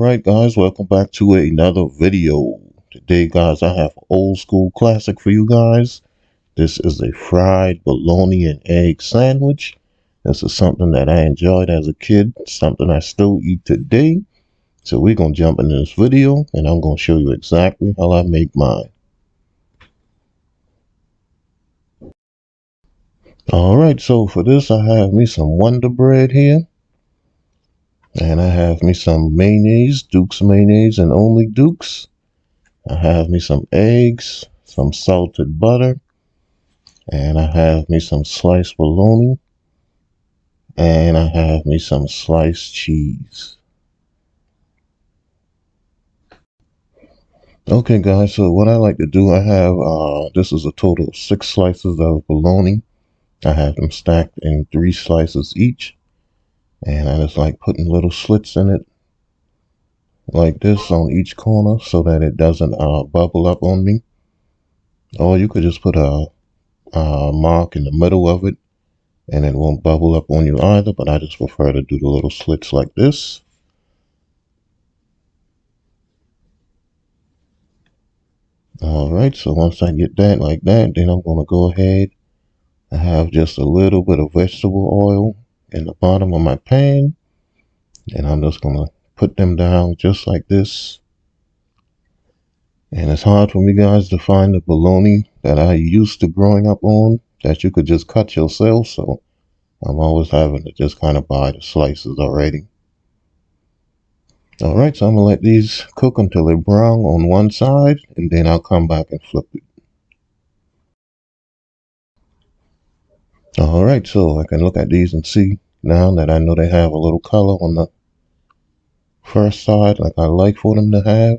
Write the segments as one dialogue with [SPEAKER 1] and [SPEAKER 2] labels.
[SPEAKER 1] Alright guys, welcome back to another video. Today guys, I have an old school classic for you guys. This is a fried bologna and egg sandwich. This is something that I enjoyed as a kid, something I still eat today. So we're going to jump into this video and I'm going to show you exactly how I make mine. Alright, so for this I have me some Wonder Bread here. And I have me some mayonnaise, Duke's mayonnaise and only Duke's. I have me some eggs, some salted butter, and I have me some sliced bologna, and I have me some sliced cheese. Okay guys, so what I like to do, I have, this is a total of 6 slices of bologna. I have them stacked in 3 slices each, and I just like putting little slits in it like this on each corner so that it doesn't bubble up on me. Or you could just put a mark in the middle of it and it won't bubble up on you either, but I just prefer to do the little slits like this. Alright, so once I get that like that, then I'm going to go ahead. I have just a little bit of vegetable oil in the bottom of my pan, and I'm just going to put them down just like this. And it's hard for me guys to find the bologna that I used to growing up on that you could just cut yourself, so I'm always having to just kind of buy the slices already. Alright, so I'm going to let these cook until they're brown on one side, and then I'll come back and flip it. Alright, so I can look at these and see now that I know they have a little color on the first side like I like for them to have.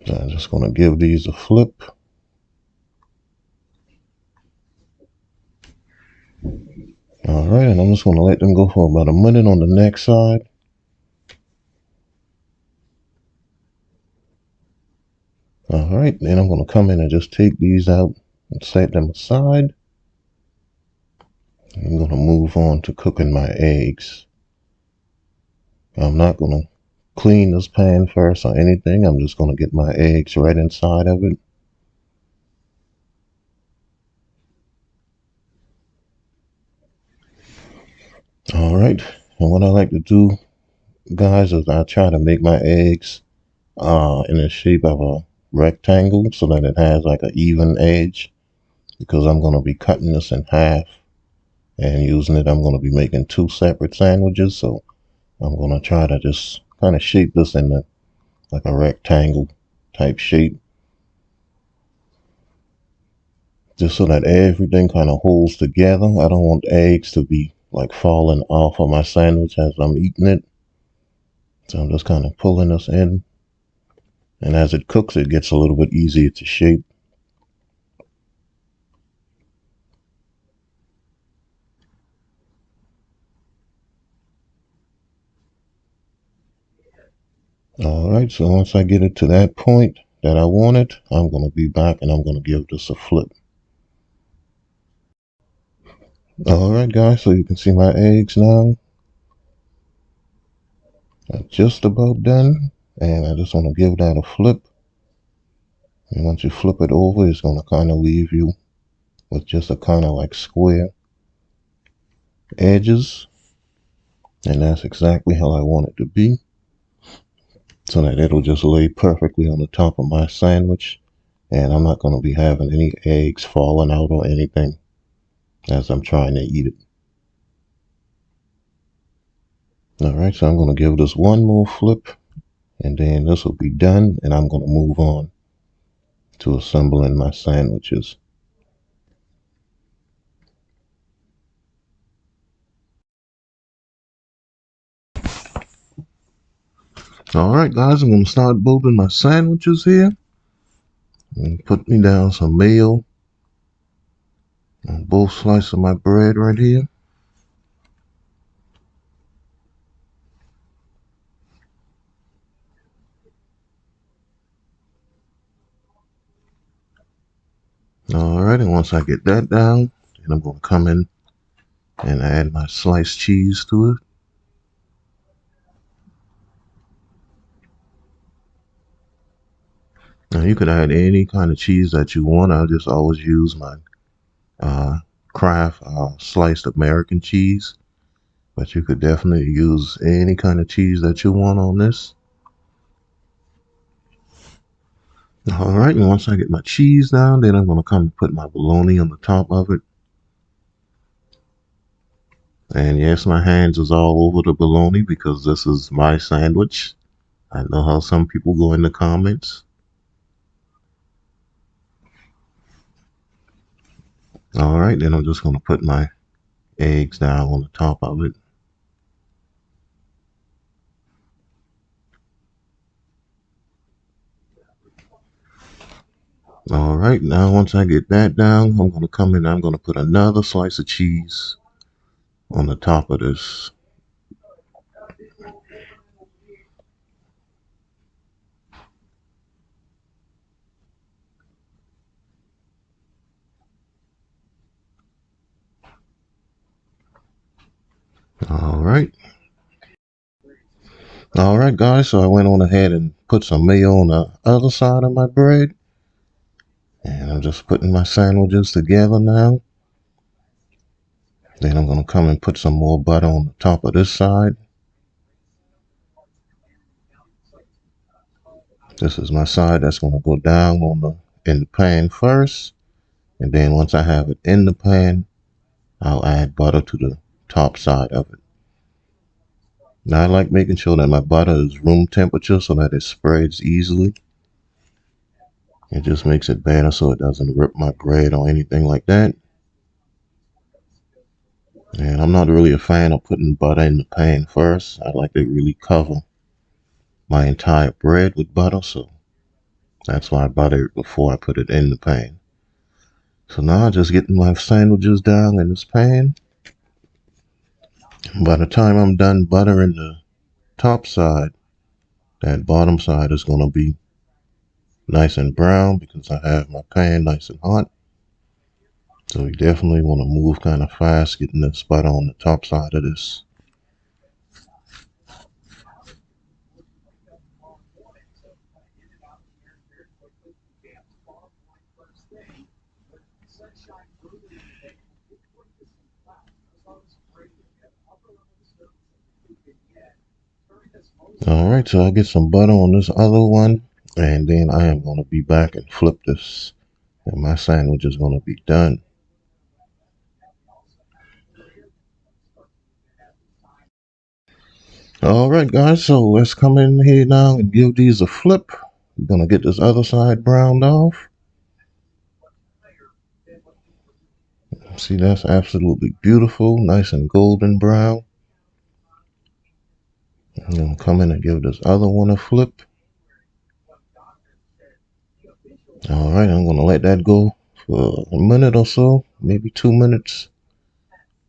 [SPEAKER 1] So I'm just going to give these a flip. Alright, and I'm just going to let them go for about a minute on the next side. Alright, then I'm going to come in and just take these out and set them aside. I'm going to move on to cooking my eggs. I'm not going to clean this pan first or anything. I'm just going to get my eggs right inside of it. Alright, and what I like to do, guys, is I try to make my eggs in the shape of a rectangle so that it has like an even edge, because I'm going to be cutting this in half and using it. I'm going to be making 2 separate sandwiches, so I'm going to try to just kind of shape this in like a rectangle type shape, just so that everything kind of holds together. I don't want eggs to be like falling off of my sandwich as I'm eating it. So I'm just kind of pulling this in, and as it cooks it gets a little bit easier to shape. Alright, so once I get it to that point that I want it, I'm going to be back and I'm going to give this a flip. Alright guys, so you can see my eggs now are just about done, and I just want to give that a flip. And once you flip it over, it's going to kind of leave you with just a kind of like square edges, and that's exactly how I want it to be, so that it'll just lay perfectly on the top of my sandwich, and I'm not going to be having any eggs falling out or anything as I'm trying to eat it. Alright, so I'm going to give this one more flip, and then this will be done, and I'm going to move on to assembling my sandwiches. Alright guys, I'm going to start building my sandwiches here. And put me down some mayo on both slices of my bread right here. Alright, and once I get that down, then I'm going to come in and add my sliced cheese to it. Now you could add any kind of cheese that you want. I just always use my uh, Kraft sliced American cheese, but you could definitely use any kind of cheese that you want on this. All right, and once I get my cheese down, then I'm going to come and put my bologna on the top of it. And yes, my hands is all over the bologna because this is my sandwich. I know how some people go in the comments. All right, then I'm just going to put my eggs down on the top of it. All right, now once I get that down, I'm going to come in and I'm going to put another slice of cheese on the top of this. All right. All right, guys, so I went on ahead and put some mayo on the other side of my bread. And I'm just putting my sandwiches together now. Then I'm going to come and put some more butter on the top of this side. This is my side that's going to go down in the pan first. And then once I have it in the pan, I'll add butter to the top side of it. Now I like making sure that my butter is room temperature so that it spreads easily. It just makes it better so it doesn't rip my bread or anything like that. And I'm not really a fan of putting butter in the pan first. I like to really cover my entire bread with butter, so that's why I butter it before I put it in the pan. So now I'm just getting my sandwiches down in this pan. By the time I'm done buttering the top side, that bottom side is going to be nice and brown because I have my pan nice and hot. So you definitely want to move kind of fast getting this butter on the top side of this. Alright, so I'll get some butter on this other one, and then I am going to be back and flip this, and my sandwich is going to be done. Alright guys, so let's come in here now and give these a flip. We're going to get this other side browned off. See, that's absolutely beautiful, nice and golden brown. I'm going to come in and give this other one a flip. Alright, I'm going to let that go for a minute or so, maybe 2 minutes.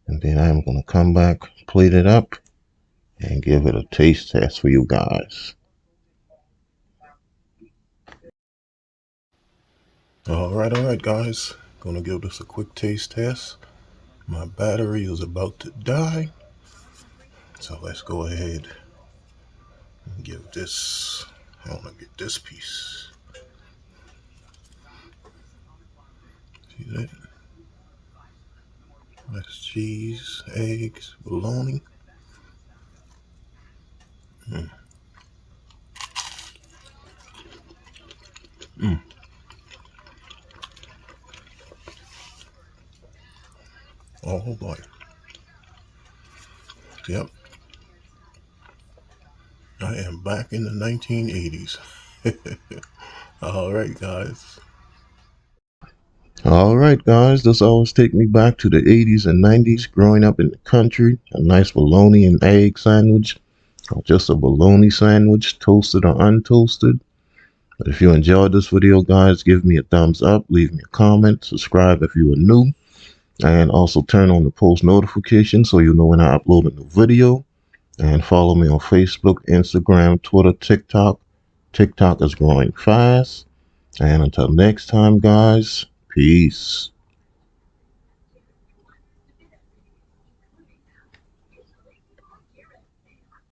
[SPEAKER 1] And then I'm going to come back, plate it up, and give it a taste test for you guys. Alright guys, gonna give this a quick taste test. My battery is about to die, so let's go ahead and give this, I wanna get this piece. See that? That's cheese, eggs, bologna. Mm. Mm. Oh boy. Yep. I am back in the 1980s. Alright guys. Alright guys, this always take me back to the 80s and 90s growing up in the country. A nice bologna and egg sandwich, or just a bologna sandwich, toasted or untoasted. But if you enjoyed this video guys, give me a thumbs up, leave me a comment, subscribe if you are new, and also turn on the post notification so you know when I upload a new video. And follow me on Facebook, Instagram, Twitter, TikTok. TikTok is growing fast. And until next time guys, peace.